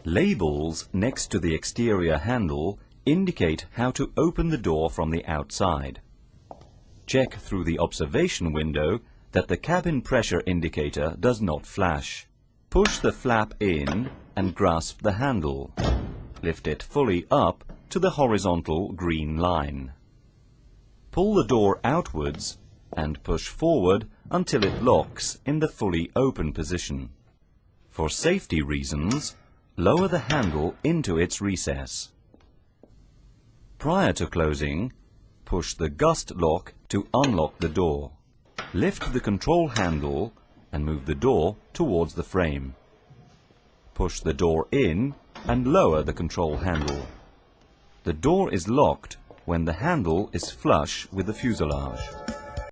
Labels next to the exterior handle indicate how to open the door from the outside. Check through the observation window that the cabin pressure indicator does not flash. Push the flap in and grasp the handle. Lift it fully up to the horizontal green line. Pull the door outwards and push forward until it locks in the fully open position. For safety reasons, lower the handle into its recess. Prior to closing, push the gust lock to unlock the door. Lift the control handle and move the door towards the frame. Push the door in and lower the control handle. The door is locked when the handle is flush with the fuselage.